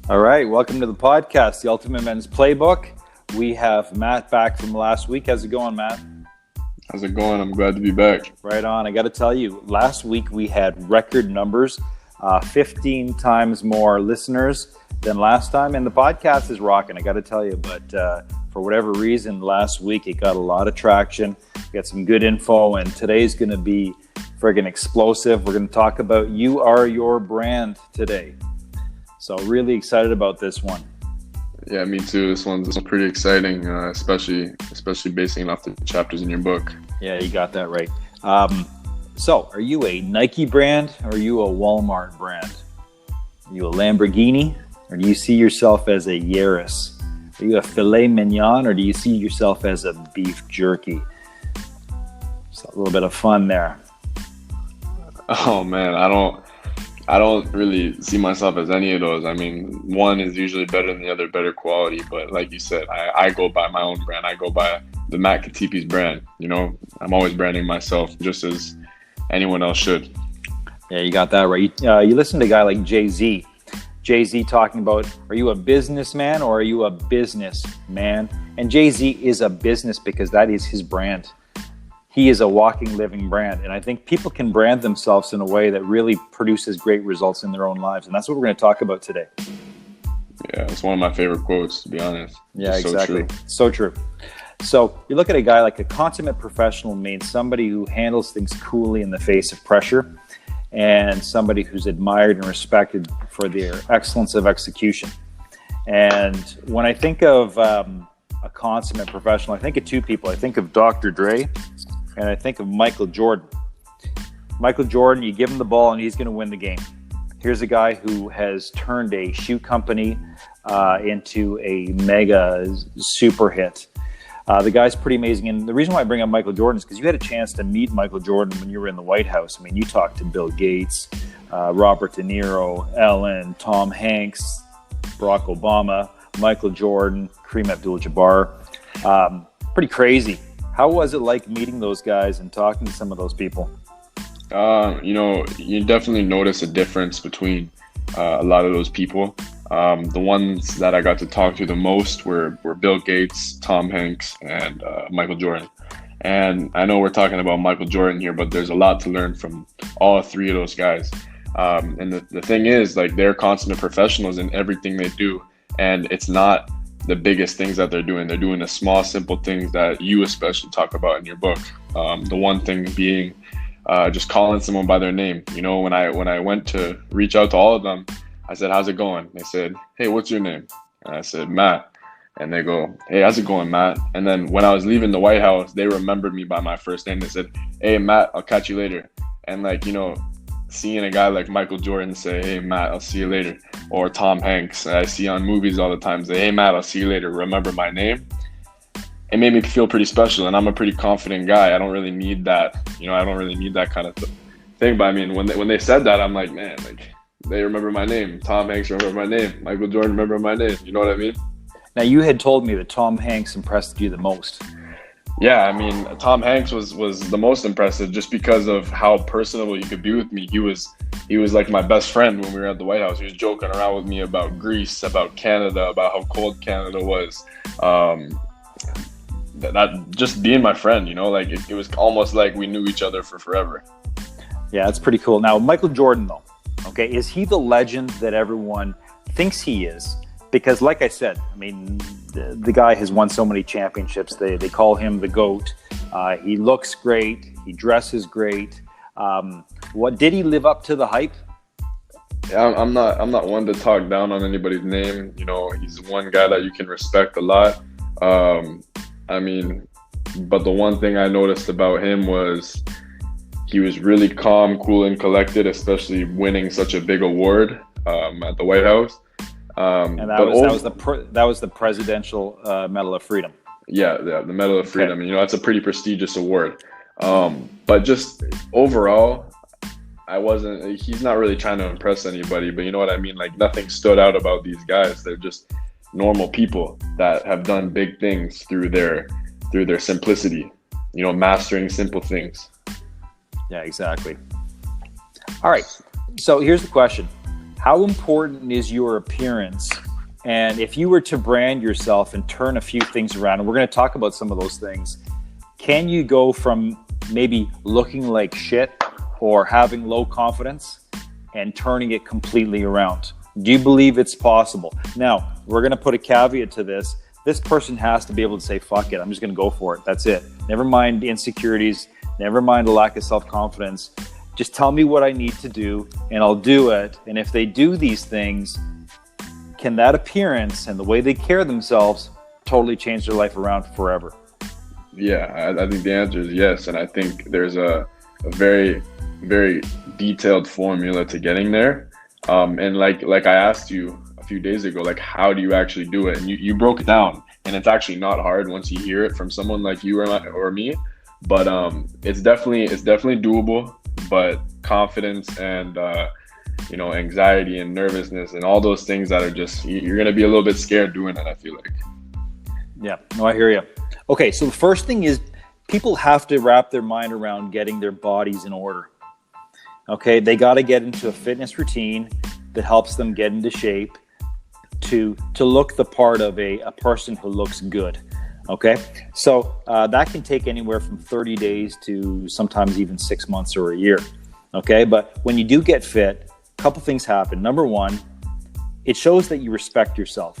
All right, welcome to the podcast, The Ultimate Men's Playbook. We have Matt back from last week. How's it going, Matt? How's it going? I'm glad to be back. Right on. I got to tell you, last week we had record numbers, 15 times more listeners than last time, and the podcast is rocking, I got to tell you. But for whatever reason, last week it got a lot of traction. We got some good info, and today's going to be friggin' explosive. We're going to talk about You Are Your Brand today. So really excited about this one. Yeah, me too. This one's pretty exciting, especially basing it off the chapters in your book. Yeah, you got that right. So, are you a Nike brand or are you a Walmart brand? Are you a Lamborghini or do you see yourself as a Yaris? Are you a filet mignon or do you see yourself as a beef jerky? So a little bit of fun there. Oh man, I don't really see myself as any of those. I mean, one is usually better than the other, better quality. But like you said, I go by my own brand. I go by the Matt Katipi's brand. You know, I'm always branding myself just as anyone else should. Yeah, you got that right. You listen to a guy like JayZ. JayZ talking about, are you a businessman or are you a businessman? And JayZ is a business because that is his brand. He is a walking, living brand. And I think people can brand themselves in a way that really produces great results in their own lives. And that's what we're going to talk about today. Yeah, it's one of my favorite quotes, to be honest. Yeah, it's exactly. So true. So you look at a guy like a consummate professional means somebody who handles things coolly in the face of pressure and somebody who's admired and respected for their excellence of execution. And when I think of a consummate professional, I think of two people. I think of Dr. Dre. And I think of Michael Jordan. Michael Jordan, you give him the ball and he's going to win the game. Here's a guy who has turned a shoe company into a mega super hit. The guy's pretty amazing. And the reason why I bring up Michael Jordan is because you had a chance to meet Michael Jordan when you were in the White House. I mean, you talked to Bill Gates, Robert De Niro, Ellen, Tom Hanks, Barack Obama, Michael Jordan, Kareem Abdul-Jabbar. Pretty crazy. How was it like meeting those guys and talking to some of those people? You definitely notice a difference between a lot of those people. The ones that I got to talk to the most were Bill Gates, Tom Hanks, and Michael Jordan. And I know we're talking about Michael Jordan here, but there's a lot to learn from all three of those guys. And the thing is, like, they're consummate professionals in everything they do. And it's not the biggest things that they're doing. They're doing the small, simple things that you especially talk about in your book. The one thing being just calling someone by their name. You know, when I went to reach out to all of them, I said, how's it going? They said, hey, what's your name? And I said, Matt. And they go, hey, how's it going, Matt? And then when I was leaving the White House, they remembered me by my first name. They said, hey, Matt, I'll catch you later. And like, you know, seeing a guy like Michael Jordan say, hey, Matt, I'll see you later. Or Tom Hanks, I see on movies all the time, say, hey, Matt, I'll see you later. Remember my name? It made me feel pretty special. And I'm a pretty confident guy. I don't really need that. You know, I don't really need that kind of thing. But I mean, when they said that, I'm like, man, like, they remember my name. Tom Hanks remember my name. Michael Jordan remember my name. You know what I mean? Now, you had told me that Tom Hanks impressed you the most. Yeah, I mean, Tom Hanks was the most impressive just because of how personable he could be with me. He was like my best friend when we were at the White House. He was joking around with me about Greece, about Canada, about how cold Canada was. That just being my friend, you know, like it was almost like we knew each other for forever. Yeah, that's pretty cool. Now, Michael Jordan, though, okay, is he the legend that everyone thinks he is? Because like I said, I mean, the guy has won so many championships. They call him the GOAT. He looks great. He dresses great. What did he live up to the hype? Yeah, I'm not one to talk down on anybody's name. You know, he's one guy that you can respect a lot. I mean, but the one thing I noticed about him was he was really calm, cool, and collected, especially winning such a big award at the White House. And that was the Presidential Medal of Freedom. Yeah, the Medal of Freedom. Okay. You know, that's a pretty prestigious award. But just overall, he's not really trying to impress anybody, but you know what I mean? Like, nothing stood out about these guys. They're just normal people that have done big things through their simplicity, you know, mastering simple things. Yeah, exactly. All right. So here's the question. how important is your appearance? And if you were to brand yourself and turn a few things around, and we're going to talk about some of those things, can you go from maybe looking like shit or having low confidence and turning it completely around? Do you believe it's possible? Now, we're going to put a caveat to this. This person has to be able to say, fuck it, I'm just going to go for it. That's it. Never mind the insecurities. Never mind the lack of self-confidence. Just tell me what I need to do and I'll do it. And if they do these things, can that appearance and the way they carry themselves totally change their life around forever? Yeah, I think the answer is yes. And I think there's a very, very detailed formula to getting there. And like I asked you a few days ago, like, how do you actually do it? And you broke it down. And it's actually not hard once you hear it from someone like you or me. But it's definitely doable. But confidence and anxiety and nervousness and all those things that are just, you're going to be a little bit scared doing it, I feel like. Yeah, no, I hear you. Okay, so the first thing is people have to wrap their mind around getting their bodies in order. Okay, they got to get into a fitness routine that helps them get into shape to look the part of a person who looks good. Okay, so that can take anywhere from 30 days to sometimes even 6 months or a year. Okay, but when you do get fit, a couple things happen. Number one, it shows that you respect yourself.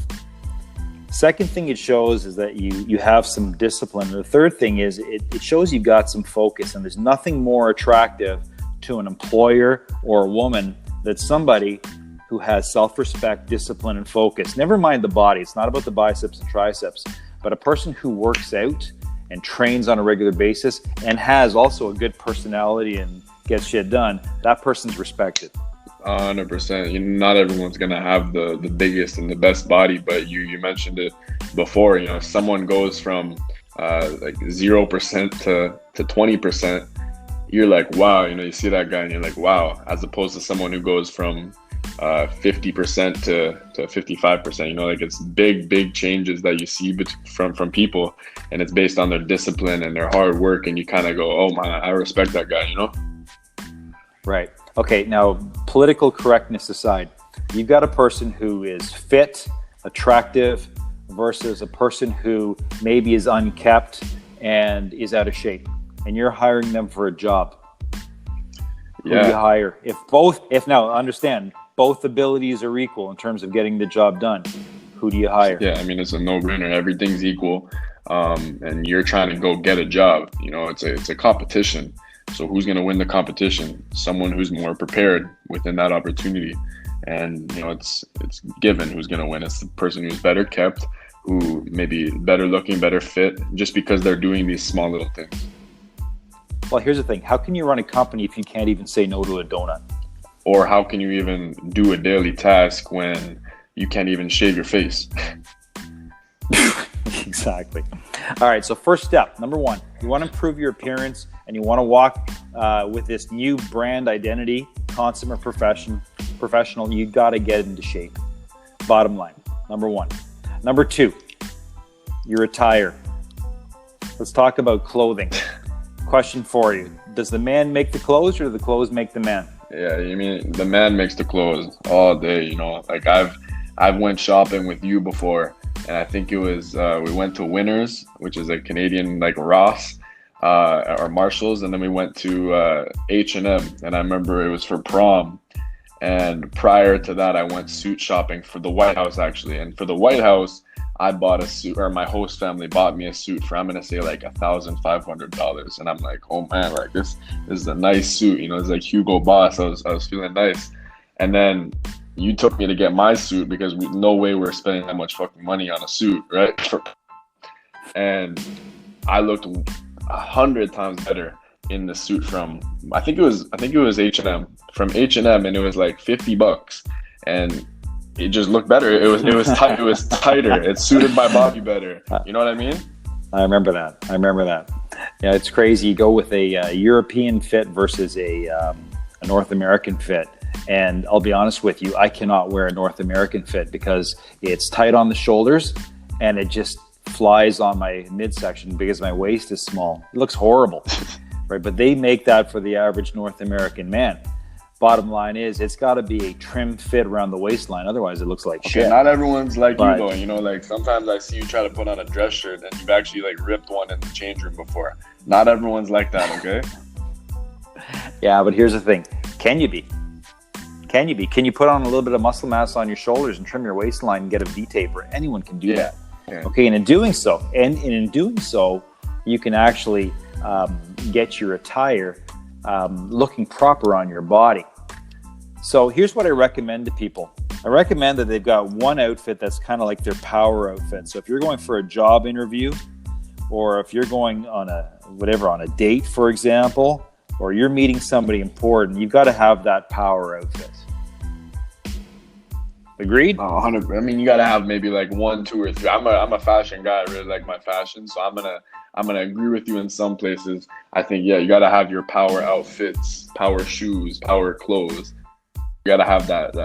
Second thing it shows is that you have some discipline. And the third thing is it shows you've got some focus. And there's nothing more attractive to an employer or a woman than somebody who has self-respect, discipline, and focus. Never mind the body. It's not about the biceps and triceps. But a person who works out and trains on a regular basis and has also a good personality and gets shit done, that person's respected. 100%. Not everyone's gonna have the biggest and the best body, but you mentioned it before. If someone goes from like 0% to 20%, you're like, wow. You see that guy and you're like, wow. As opposed to someone who goes from 50% to 55%. Like it's big changes that you see from people, and it's based on their discipline and their hard work, and you kind of go, oh man, I respect that guy. Right. Okay, now political correctness aside, you've got a person who is fit, attractive, versus a person who maybe is unkept and is out of shape, and you're hiring them for a job. Who do you hire? Now understand, both abilities are equal in terms of getting the job done. Who do you hire? Yeah, it's a no-brainer. Everything's equal, and you're trying to go get a job. It's a competition. So who's going to win the competition? Someone who's more prepared within that opportunity. And, it's given who's going to win. It's the person who's better kept, who maybe better looking, better fit, just because they're doing these small little things. Well, here's the thing. How can you run a company if you can't even say no to a donut? Or how can you even do a daily task when you can't even shave your face? Exactly. All right. So first step, number one, you want to improve your appearance and you want to walk with this new brand identity, consummate professional. You got to get into shape. Bottom line, number one. Number two, your attire. Let's talk about clothing. Question for you. Does the man make the clothes or do the clothes make the man? Yeah, you mean the man makes the clothes all day, Like I've went shopping with you before, and I think it was we went to Winners, which is a Canadian like Ross or Marshalls, and then we went to H&M, and I remember it was for prom. And prior to that, I went suit shopping for the White House actually, and for the White House, I bought a suit, or my host family bought me a suit for, I'm gonna say like $1,500, and I'm like, oh man, like this is a nice suit, it's like Hugo Boss. I was feeling nice, and then you took me to get my suit because no way we're spending that much fucking money on a suit, right? And I looked 100 times better in the suit from I think it was H&M, from H&M, and it was like $50, and it just looked better. It was tight. It was tighter. It suited my body better. You know what I mean? I remember that. Yeah, it's crazy. You go with a European fit versus a North American fit. And I'll be honest with you, I cannot wear a North American fit because it's tight on the shoulders and it just flies on my midsection because my waist is small. It looks horrible, right? But they make that for the average North American man. bottom line is it's got to be a trim fit around the waistline. Otherwise, it looks like shit. Not everyone's like you though. You know, like sometimes I see you try to put on a dress shirt and you've actually like ripped one in the change room before. Not everyone's like that, okay? Yeah, but here's the thing. Can you be? Can you be? Can you put on a little bit of muscle mass on your shoulders and trim your waistline and get a V-taper? Anyone can do that. Yeah. Okay, and in doing so, you can actually get your attire looking proper on your body. So here's what I recommend to people. I recommend that they've got one outfit that's kind of like their power outfit. So if you're going for a job interview, or if you're going on a date, for example, or you're meeting somebody important, you've got to have that power outfit. Agreed? 100. I mean, you got to have maybe like 1, 2, or 3. I'm a fashion guy. I really like my fashion, so I'm gonna agree with you in some places. I think you got to have your power outfits, power shoes, power clothes. You got to have that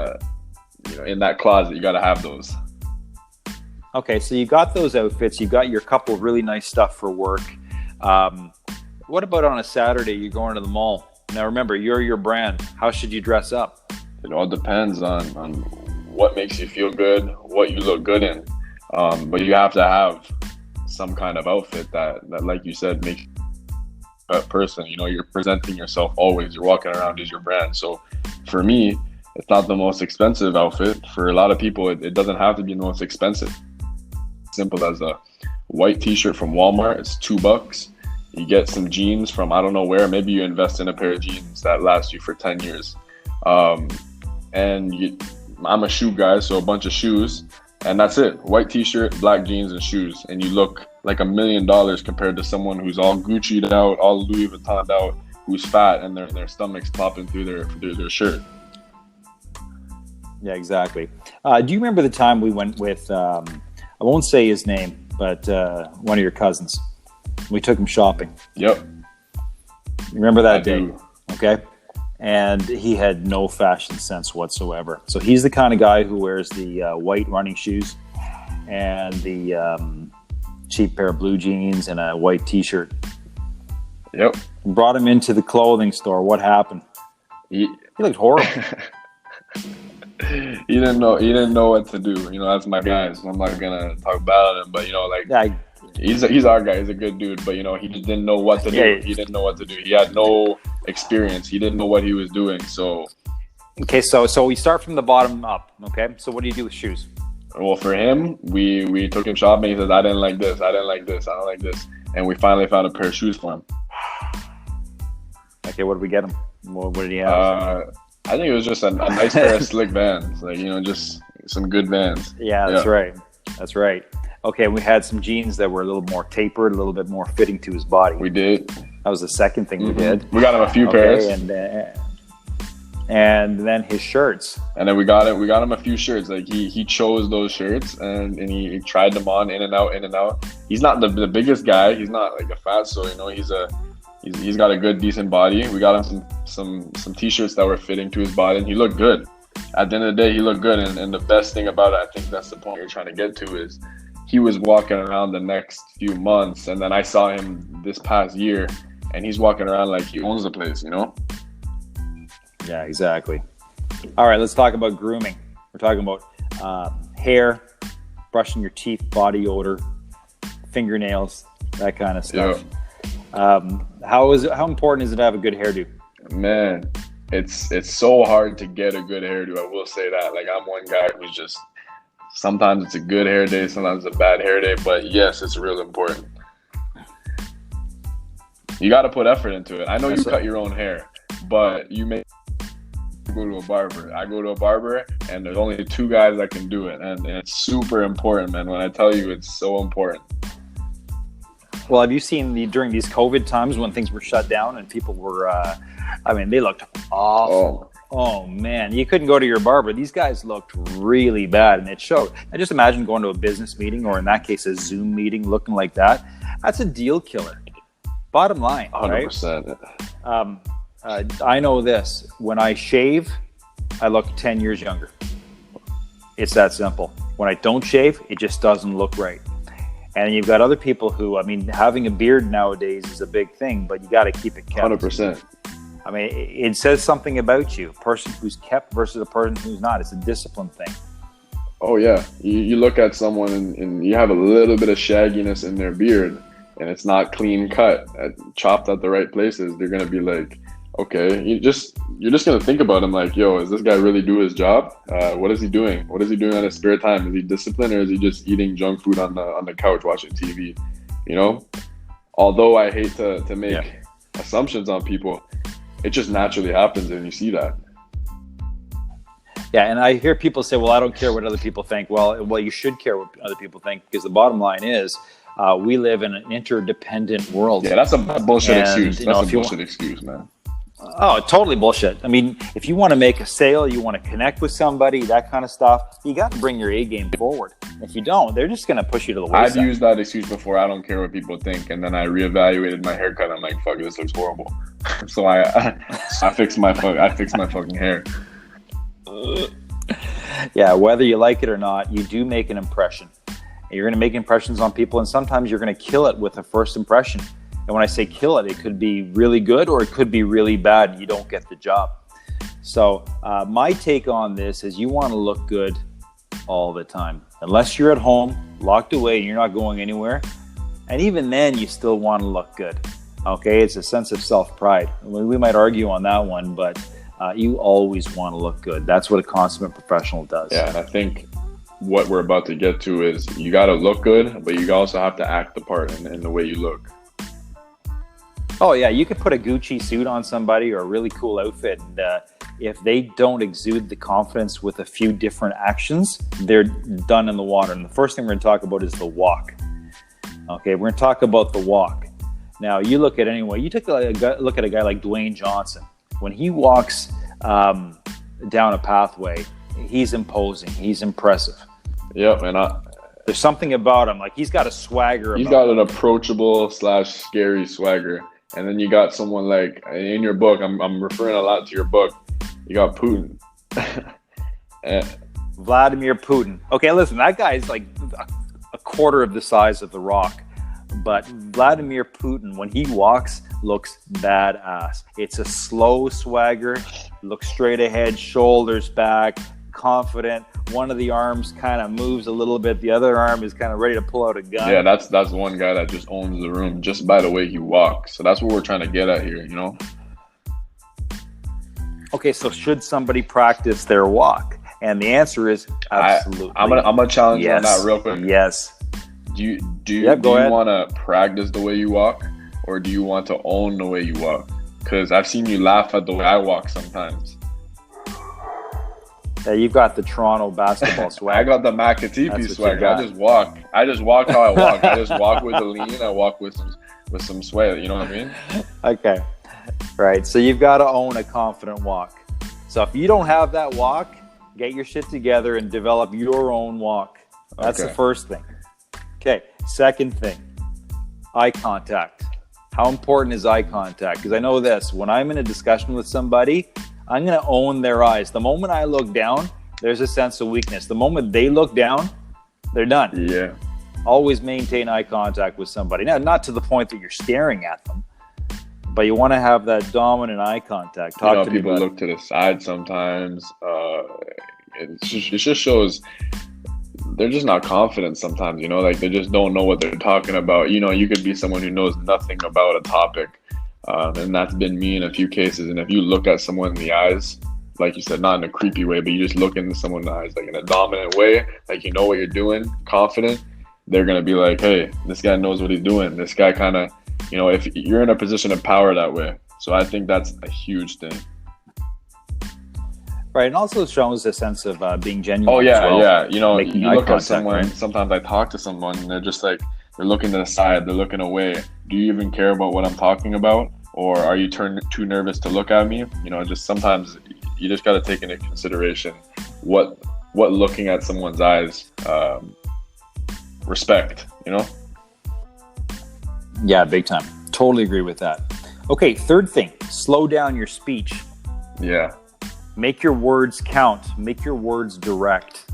in that closet. You got to have those. Okay, so you got those outfits. You got your couple of really nice stuff for work. What about on a Saturday? You're going to the mall. Now remember, you're your brand. How should you dress up? It all depends on what makes you feel good, what you look good in. But you have to have some kind of outfit that like you said, makes you a person. You know, you're presenting yourself always. You're walking around as your brand. So for me, it's not the most expensive outfit. For a lot of people, it doesn't have to be the most expensive. Simple as a white t-shirt from Walmart. It's $2. You get some jeans from I don't know where. Maybe you invest in a pair of jeans that last you for 10 years. I'm a shoe guy, so a bunch of shoes, and that's it. White t-shirt, black jeans, and shoes, and you look like $1 million compared to someone who's all Gucci'd out, all Louis Vuitton'd out, who's fat and their stomach's popping through their shirt. Yeah, exactly. Do you remember the time we went with, I won't say his name, but one of your cousins? We took him shopping. Yep. You remember that day? Okay. And he had no fashion sense whatsoever. So he's the kind of guy who wears the white running shoes and the cheap pair of blue jeans and a white t-shirt. Yep. Brought him into the clothing store. What happened? He looked horrible. He didn't know what to do. You know, that's my guy. So I'm not gonna talk about him, but you know, like he's our guy. He's a good dude, but you know, he just didn't know what to do. He didn't know what to do. He had no experience. He didn't know what he was doing. So okay, so we start from the bottom up. Okay, so what do you do with shoes? Well, for him, we took him shopping. He says, I didn't like this. I didn't like this. I don't like this. And we finally found a pair of shoes for him. Okay, what did we get him? What did he have? I think it was just a nice pair of slick Vans. Like, you know, just some good Vans. Yeah, that's right. That's right. Okay, we had some jeans that were a little more tapered, a little bit more fitting to his body. We did. That was the second thing we did. We got him a few pairs. And then his shirts. And then we got him a few shirts. Like he chose those shirts and he tried them on in and out. He's not the biggest guy. He's not like a fat, so you know he's got a good decent body. We got him some t-shirts that were fitting to his body, and he looked good. At the end of the day, he looked good. And the best thing about it, I think that's the point you're trying to get to, is he was walking around the next few months, and then I saw him this past year, and he's walking around like he owns the place, you know? Yeah, exactly. All right, let's talk about grooming. We're talking about hair, brushing your teeth, body odor, fingernails, that kind of stuff. Yeah. How important is it to have a good hairdo? Man, it's so hard to get a good hairdo. I will say that. Like, I'm one guy who's just, sometimes it's a good hair day, sometimes it's a bad hair day, but yes, it's real important. You got to put effort into it. I know you cut your own hair, but you may go to a barber. I go to a barber, and there's only 2 guys that can do it, and it's super important, man. When I tell you, it's so important. Well, have you seen during these COVID times when things were shut down and people were, they looked awful. Oh, man. You couldn't go to your barber. These guys looked really bad, and it showed. I just imagine going to a business meeting, or in that case, a Zoom meeting, looking like that. That's a deal killer. Bottom line, 100%. Right? I know this. When I shave, I look 10 years younger. It's that simple. When I don't shave, it just doesn't look right. And you've got other people who, having a beard nowadays is a big thing, but you got to keep it kept. 100%. I mean, it says something about you. A person who's kept versus a person who's not. It's a discipline thing. Oh yeah, you look at someone and you have a little bit of shagginess in their beard, and it's not clean cut, chopped at the right places. They're gonna be like, okay, you're just gonna think about him like, yo, is this guy really do his job? What is he doing? What is he doing on his spare time? Is he disciplined, or is he just eating junk food on the couch watching TV? You know, although I hate to make assumptions on people, it just naturally happens, and you see that. Yeah, and I hear people say, well, I don't care what other people think. Well, you should care what other people think, because the bottom line is we live in an interdependent world. Yeah, that's a bullshit excuse. That's a bullshit excuse, man. Oh, totally bullshit. I mean, if you want to make a sale, you want to connect with somebody, that kind of stuff, you got to bring your A game forward. If you don't, they're just going to push you to the wayside. I've used that excuse before. I don't care what people think. And then I reevaluated my haircut. I'm like, fuck, this looks horrible. So I fixed my fucking hair. Yeah, whether you like it or not, you do make an impression. You're going to make impressions on people, and sometimes you're going to kill it with a first impression. And when I say kill it, it could be really good or it could be really bad and you don't get the job. So my take on this is you want to look good all the time. Unless you're at home, locked away, and you're not going anywhere. And even then, you still want to look good. Okay, it's a sense of self-pride. We might argue on that one, but you always want to look good. That's what a consummate professional does. Yeah, and I think what we're about to get to is you got to look good, but you also have to act the part in the way you look. Oh, yeah, you could put a Gucci suit on somebody or a really cool outfit, and if they don't exude the confidence with a few different actions, they're done in the water. And the first thing we're going to talk about is the walk. Okay, we're going to talk about the walk. Now, you look at you take a look at a guy like Dwayne Johnson. When he walks down a pathway, he's imposing, he's impressive. Yep, and there's something about him, like he's got a swagger. He's got an approachable / scary swagger. And then you got someone like, in your book, I'm referring a lot to your book, you got Putin. Vladimir Putin. Okay, listen, that guy's like a quarter of the size of The Rock. But Vladimir Putin, when he walks, looks badass. It's a slow swagger, looks straight ahead, shoulders back, confident. One of the arms kind of moves a little bit. The other arm is kind of ready to pull out a gun. Yeah, that's one guy that just owns the room just by the way he walks. So that's what we're trying to get at here, you know? Okay, so should somebody practice their walk? And the answer is absolutely. I'm gonna challenge you on that real quick. Yes. Do you want to practice the way you walk, or do you want to own the way you walk? Because I've seen you laugh at the way I walk sometimes. Yeah, you've got the Toronto basketball swag. I got the Makatipi swag. I just walk how I walk. I just walk with a lean. I walk with some swag. You know what I mean? Okay. Right. So you've got to own a confident walk. So if you don't have that walk, get your shit together and develop your own walk. That's the first thing. Okay. Second thing, eye contact. How important is eye contact? Because I know this. When I'm in a discussion with somebody, I'm going to own their eyes. The moment I look down, there's a sense of weakness. The moment they look down, they're done. Yeah. Always maintain eye contact with somebody. Now, not to the point that you're staring at them, but you want to have that dominant eye contact. People look to the side sometimes. It just shows they're just not confident sometimes, you know, like they just don't know what they're talking about. You know, you could be someone who knows nothing about a topic. And that's been me in a few cases. And if you look at someone in the eyes, like you said, not in a creepy way, but you just look into someone's eyes, like in a dominant way, like you know what you're doing, confident, they're going to be like, hey, this guy knows what he's doing. This guy kind of, you know, if you're in a position of power that way. So I think that's a huge thing. Right. And also shows a sense of being genuine. Oh, yeah, yeah. You know, you look at someone, right? Sometimes I talk to someone and they're just like, they're looking to the side, they're looking away. Do you even care about what I'm talking about? Or are you too nervous to look at me? You know, just sometimes you just got to take into consideration what looking at someone's eyes respect, you know? Yeah, big time. Totally agree with that. Okay, third thing, slow down your speech. Yeah. Make your words count. Make your words direct.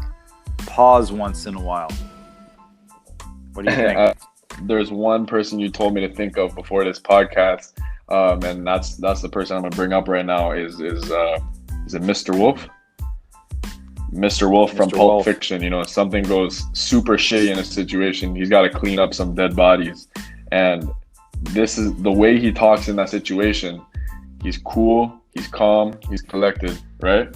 Pause once in a while. What do you think? There's one person you told me to think of before this podcast. And that's the person I'm gonna bring up right now. Is it Mr. Wolf? Mr. Wolf from Mr. Pulp Wolf. Fiction. You know, if something goes super shitty in a situation, he's got to clean up some dead bodies. And this is the way he talks in that situation. He's cool, he's calm, he's collected, right?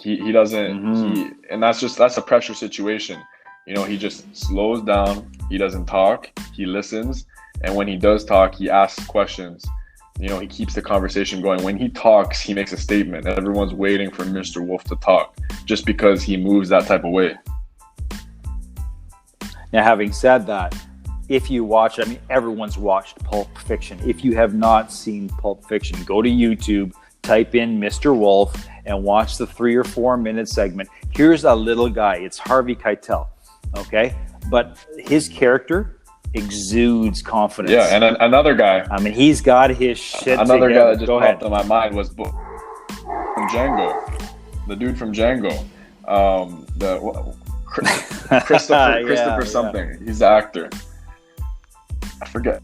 He doesn't, and that's a pressure situation. You know, he just slows down, he doesn't talk, he listens. And when he does talk, he asks questions. You know, he keeps the conversation going. When he talks, he makes a statement. Everyone's waiting for Mr. Wolf to talk just because he moves that type of way. Now, having said that, if you watch, I mean, everyone's watched Pulp Fiction. If you have not seen Pulp Fiction, go to YouTube, type in Mr. Wolf, and watch the 3 or 4 minute segment. Here's a little guy. It's Harvey Keitel, okay? But his character exudes confidence. Yeah, and another guy. I mean, he's got his shit Another together. guy that just Go popped ahead. in my mind was from Django. The dude from Django. Christopher something. Yeah. He's the actor. I forget.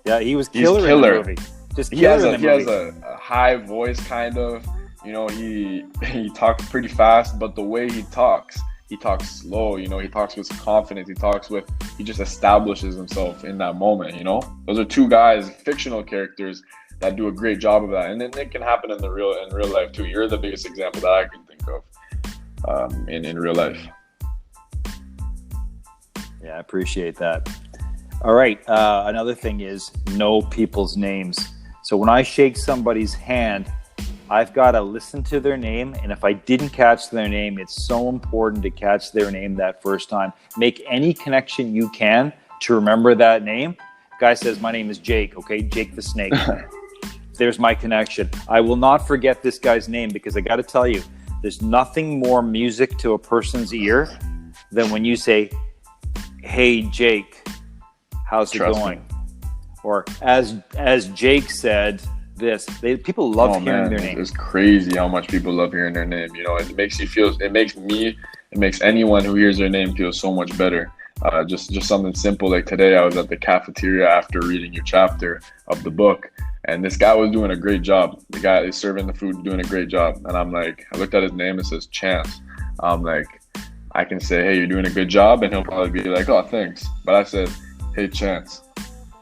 Yeah, he was He's killer in the movie. Just He has killer in the movie. a high voice, kind of. You know, he talks pretty fast, but the way he talks slow. You know, he talks with confidence. He just establishes himself in that moment. You know, those are 2 guys, fictional characters, that do a great job of that. And then it can happen in real life too. You're the biggest example that I can think of in real life. Yeah, I appreciate that. All right. Another thing is know people's names. So when I shake somebody's hand, I've got to listen to their name. And if I didn't catch their name, it's so important to catch their name that first time. Make any connection you can to remember that name. Guy says, my name is Jake. Okay, Jake the Snake. There's my connection. I will not forget this guy's name because I got to tell you, there's nothing more music to a person's ear than when you say, hey, Jake, how's it going? Or as Jake said this, people love hearing their name. It's crazy how much people love hearing their name. You know, it makes anyone who hears their name feel so much better. Just something simple like today, I was at the cafeteria after reading your chapter of the book, and this guy was doing a great job. The guy is serving the food, doing a great job. And I'm like, I looked at his name, it says Chance. I'm like, I can say, hey, you're doing a good job, and he'll probably be like, oh, thanks. But I said, hey, Chance,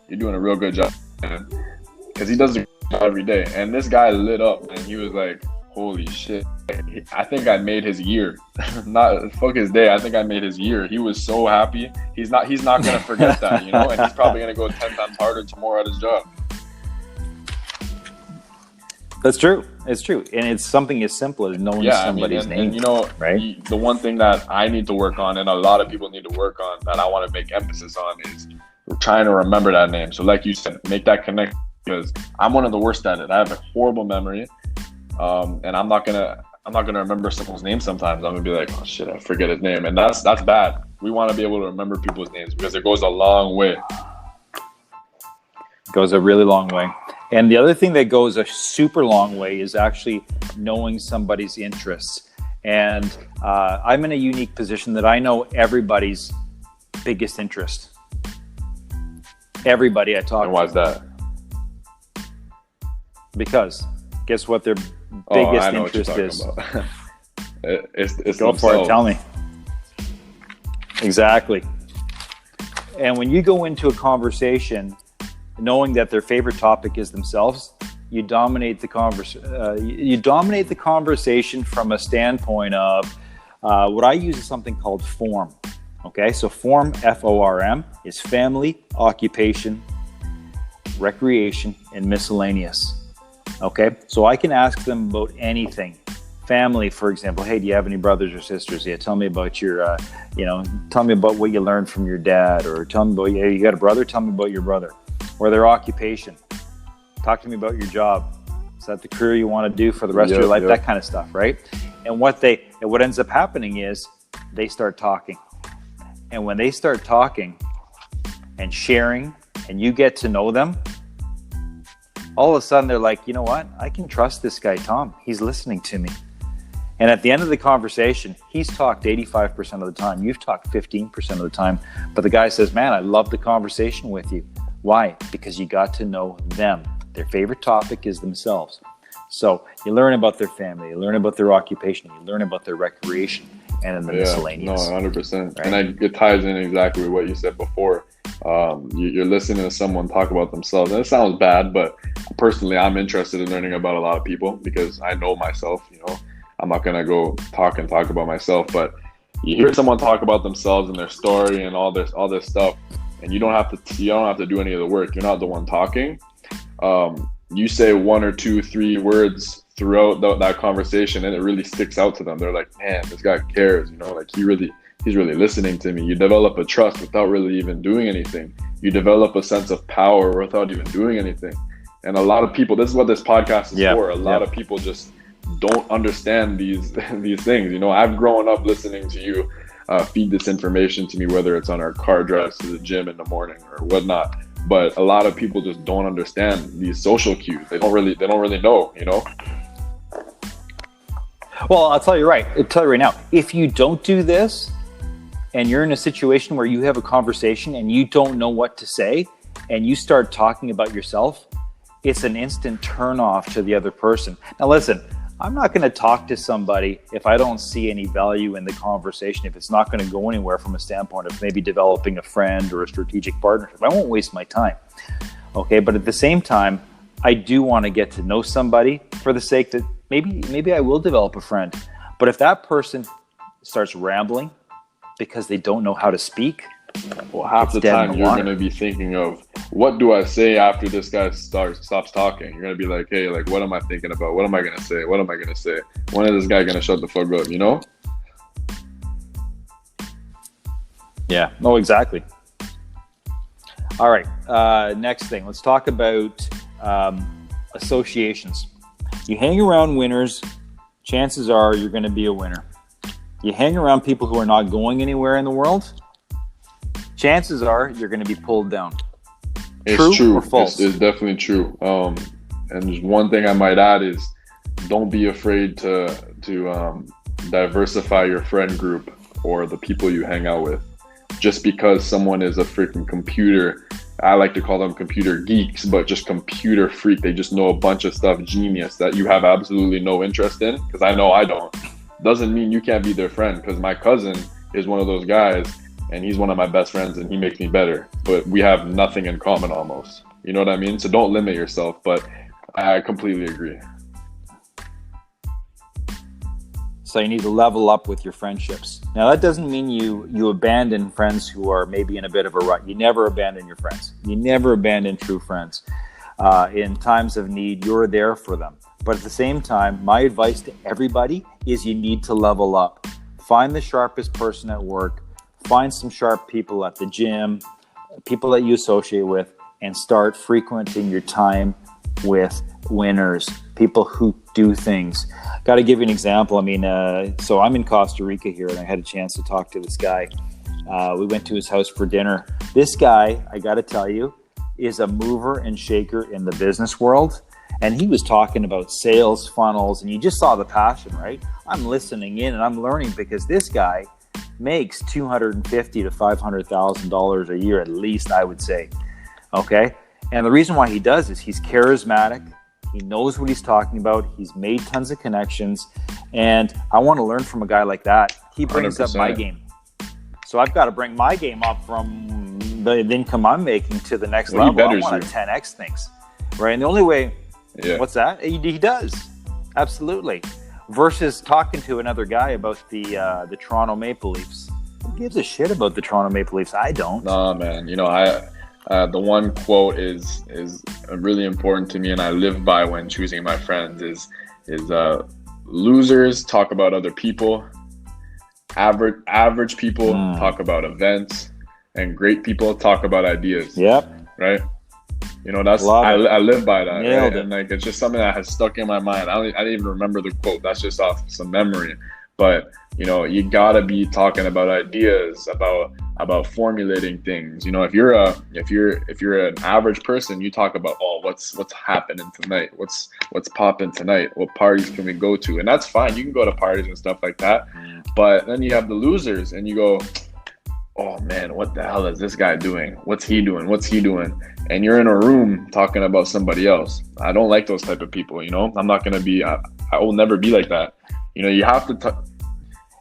you're doing a real good job, man. Because he does it every day. And this guy lit up, and he was like, holy shit. I think I made his year. Not fuck his day. I think I made his year. He was so happy. He's not gonna forget that, you know, and he's probably gonna go 10 times harder tomorrow at his job. That's true. It's true. And it's something as simple as knowing somebody's name. And, you know, right? The one thing that I need to work on, and a lot of people need to work on, that I want to make emphasis on, is trying to remember that name. So like you said, make that connection, because I'm one of the worst at it. I have a horrible memory. And I'm not gonna remember someone's name sometimes. I'm gonna be like, oh shit, I forget his name. And that's bad. We want to be able to remember people's names because it goes a long way. Goes a really long way. And the other thing that goes a super long way is actually knowing somebody's interests. And I'm in a unique position that I know everybody's biggest interest. Everybody I talk to. And why is that? Because guess what their biggest interest is? It's Go for it. Tell me. Exactly. And when you go into a conversation knowing that their favorite topic is themselves, you dominate the conversation from a standpoint of what I use is something called FORM. Okay, so FORM, FORM, is family, occupation, recreation, and miscellaneous. Okay, so I can ask them about anything. Family, for example. Hey, do you have any brothers or sisters? Yeah, tell me about your, tell me about what you learned from your dad, or tell me about, you got a brother? Tell me about your brother. Or their occupation. Talk to me about your job. Is that the career you want to do for the rest of your life? That kind of stuff, right? And what ends up happening is they start talking. And when they start talking and sharing, and you get to know them, all of a sudden they're like, you know what? I can trust this guy, Tom. He's listening to me. And at the end of the conversation, he's talked 85% of the time. You've talked 15% of the time. But the guy says, man, I love the conversation with you. Why? Because you got to know them. Their favorite topic is themselves. So you learn about their family, you learn about their occupation, you learn about their recreation, and then the miscellaneous. No, 100%. Right? And it ties in exactly with what you said before. You're listening to someone talk about themselves, and it sounds bad, but personally, I'm interested in learning about a lot of people because I know myself. I'm not gonna go talk about myself, but you hear someone talk about themselves and their story and all this stuff, and you don't have to do any of the work. You're not the one talking. You say 1 or 2, 3 words throughout that conversation, and it really sticks out to them. They're like, man, this guy cares. Like he's really listening to me. You develop a trust without really even doing anything. You develop a sense of power without even doing anything. And a lot of people, this is what this podcast is for. A lot of people just don't understand these things. I've grown up listening to you feed this information to me, whether it's on our car drives to the gym in the morning or whatnot. But a lot of people just don't understand these social cues. They don't really know. Well, I'll tell you right now, if you don't do this and you're in a situation where you have a conversation and you don't know what to say and you start talking about yourself, it's an instant turn off to the other person. Now listen, I'm not going to talk to somebody if I don't see any value in the conversation, if it's not going to go anywhere from a standpoint of maybe developing a friend or a strategic partnership. I won't waste my time. Okay, but at the same time, I do want to get to know somebody for the sake that maybe I will develop a friend. But if that person starts rambling because they don't know how to speak, well, half the time you're going to be thinking of, what do I say after this guy stops talking? You're going to be like, hey, like, what am I thinking about? What am I going to say? What am I going to say? When is this guy going to shut the fuck up, Yeah, no, exactly. All right, next thing. Let's talk about associations. You hang around winners, chances are you're going to be a winner. You hang around people who are not going anywhere in the world, chances are you're going to be pulled down. It's true. Or false? It's definitely true. And just one thing I might add is, don't be afraid to diversify your friend group or the people you hang out with. Just because someone is a freaking computer, I like to call them computer geeks, but just computer freak. They just know a bunch of stuff, genius, that you have absolutely no interest in, because I know I don't. Doesn't mean you can't be their friend, because my cousin is one of those guys, and he's one of my best friends, and he makes me better. But we have nothing in common almost. You know what I mean? So don't limit yourself, but I completely agree. So you need to level up with your friendships. Now, that doesn't mean you abandon friends who are maybe in a bit of a rut. You never abandon your friends. You never abandon true friends. In times of need, you're there for them. But at the same time, my advice to everybody is you need to level up. Find the sharpest person at work. Find some sharp people at the gym, people that you associate with, and start frequenting your time with winners, people who do things. Got to give you an example. I mean, so I'm in Costa Rica here, and I had a chance to talk to this guy. We went to his house for dinner. This guy, I got to tell you, is a mover and shaker in the business world. And he was talking about sales funnels, and you just saw the passion, right? I'm listening in and I'm learning, because this guy makes $250,000 to $500,000 a year, at least, I would say. Okay. And the reason why he does is he's charismatic. He knows what he's talking about. He's made tons of connections. And I want to learn from a guy like that. He brings 100%. Up my game. So I've got to bring my game up from the income I'm making to the next level. I want to 10x things. Right. And the only way, what's that? He does. Absolutely. Versus talking to another guy about the Toronto Maple Leafs. Who gives a shit about the Toronto Maple Leafs? I don't. Nah, man. The one quote is really important to me, and I live by when choosing my friends. Is losers talk about other people, average people talk about events, and great people talk about ideas. Yep. Right. That's I live by that. Right? And like, it's just something that has stuck in my mind. I didn't even remember the quote. That's just off some memory. But you gotta be talking about ideas, about formulating things. If you're an average person, you talk about, what's happening tonight, what's popping tonight, what parties can we go to, and that's fine. You can go to parties and stuff like that. But then you have the losers, and you go, oh man, what the hell is this guy doing? What's he doing? What's he doing? And you're in a room talking about somebody else. I don't like those type of people, you know? I'm not going to be, I will never be like that. You know, you have to,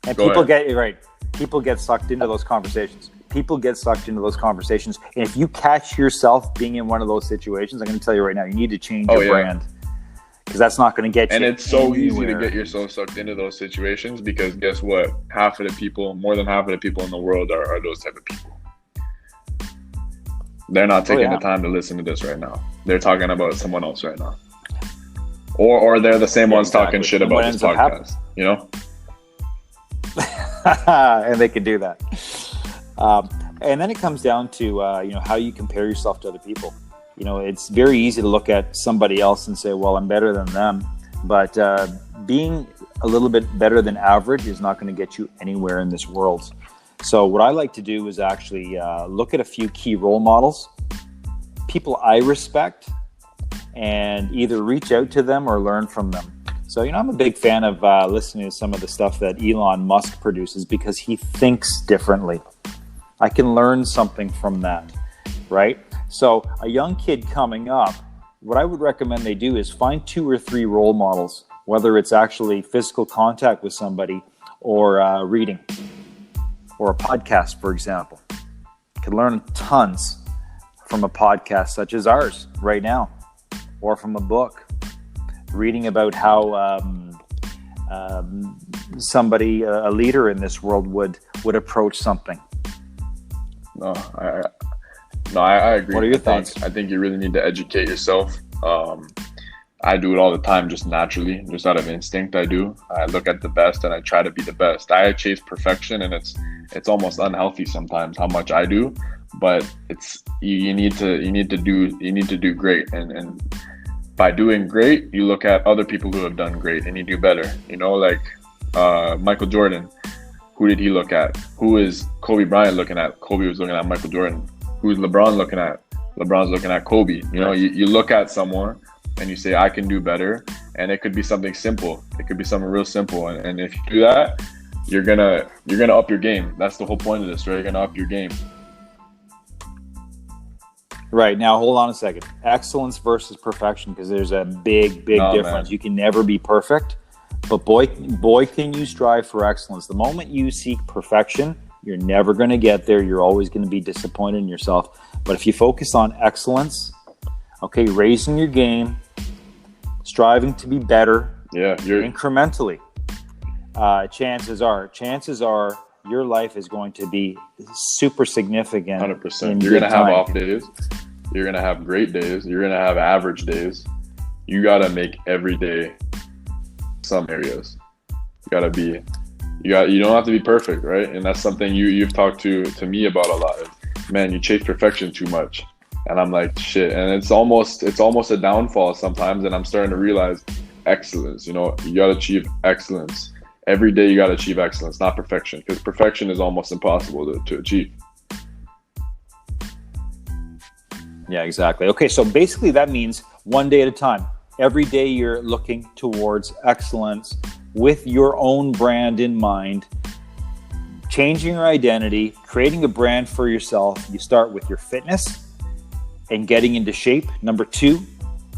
and go people ahead. get, right, people get sucked into those conversations. People get sucked into those conversations. And if you catch yourself being in one of those situations, I'm going to tell you right now, you need to change your brand. Because that's not going to get you And it's so anywhere. easy to get yourself sucked into those situations because guess what? Half of the people, more than half of the people in the world are those type of people. They're not taking the time to listen to this right now. They're talking about someone else right now. Or they're the same ones talking shit about this podcast, you know? And they can do that. And then it comes down to, you know, how you compare yourself to other people. You know, it's very easy to look at somebody else and say, well, I'm better than them. But being a little bit better than average is not going to get you anywhere in this world. So what I like to do is actually look at a few key role models, people I respect, and either reach out to them or learn from them. So, you know, I'm a big fan of listening to some of the stuff that Elon Musk produces because he thinks differently. I can learn something from that, right? So a young kid coming up, what I would recommend they do is find 2 or 3 role models, whether it's actually physical contact with somebody or reading or a podcast, for example. You can learn tons from a podcast such as ours right now, or from a book, reading about how somebody, a leader in this world would approach something. No, I agree. What are your thoughts? I think you really need to educate yourself. I do it all the time, just naturally, just out of instinct. I look at the best and I try to be the best. I chase perfection, and it's almost unhealthy sometimes how much I do. But it's you need to do great, and by doing great, you look at other people who have done great and you do better. You know, like Michael Jordan. Who did he look at? Who is Kobe Bryant looking at? Kobe was looking at Michael Jordan. Who's LeBron looking at? LeBron's looking at Kobe. You know, you look at someone and you say, I can do better. And it could be something simple. It could be something real simple. And if you do that, you're gonna up your game. That's the whole point of this, right? You're gonna up your game. Right. Now, hold on a second. Excellence versus perfection, because there's a big difference. Man. You can never be perfect, but boy, can you strive for excellence. The moment you seek perfection, you're never going to get there. You're always going to be disappointed in yourself. But if you focus on excellence, okay, raising your game, striving to be better, incrementally, chances are your life is going to be super significant. 100%. You're going to have off days. You're going to have great days. You're going to have average days. You got to make every day some areas. You don't have to be perfect, right? And that's something you've talked to me about a lot. Man, you chase perfection too much. And I'm like, shit. And it's almost a downfall sometimes. And I'm starting to realize excellence. You know, you got to achieve excellence. Every day you got to achieve excellence, not perfection, because perfection is almost impossible to achieve. Yeah, exactly. Okay, so basically that means one day at a time. Every day you're looking towards excellence with your own brand in mind, changing your identity, creating a brand for yourself. You start with your fitness and getting into shape. Number 2,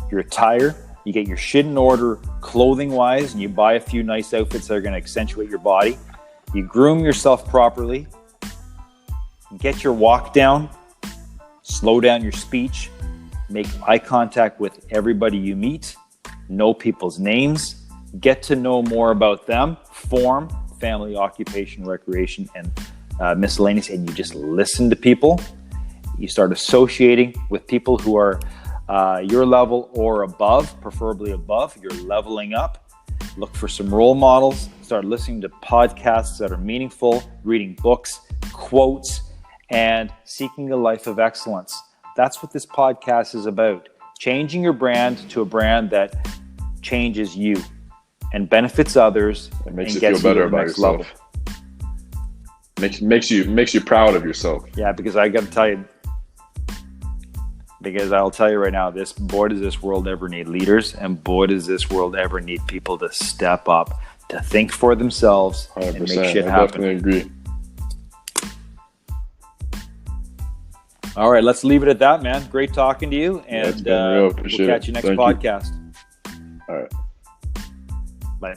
your attire. You get your shit in order clothing-wise, and you buy a few nice outfits that are going to accentuate your body. You groom yourself properly. Get your walk down. Slow down your speech. Make eye contact with everybody you meet. Know people's names. Get to know more about them. Form, family, occupation, recreation, and miscellaneous. And you just listen to people. You start associating with people who are your level or above, preferably above. You're leveling up. Look for some role models. Start listening to podcasts that are meaningful, reading books, quotes, and seeking a life of excellence. That's what this podcast is about. Changing your brand to a brand that changes you and benefits others. It makes you feel better about yourself. Makes you proud of yourself. Yeah, because I got to tell you, because I'll tell you right now, boy, does this world ever need leaders, and boy, does this world ever need people to step up, to think for themselves, 100%. And make shit happen. I definitely agree. All right, let's leave it at that, man. Great talking to you, and it's been real. we'll Appreciate catch it. you next Thank you. podcast. All right. Bye.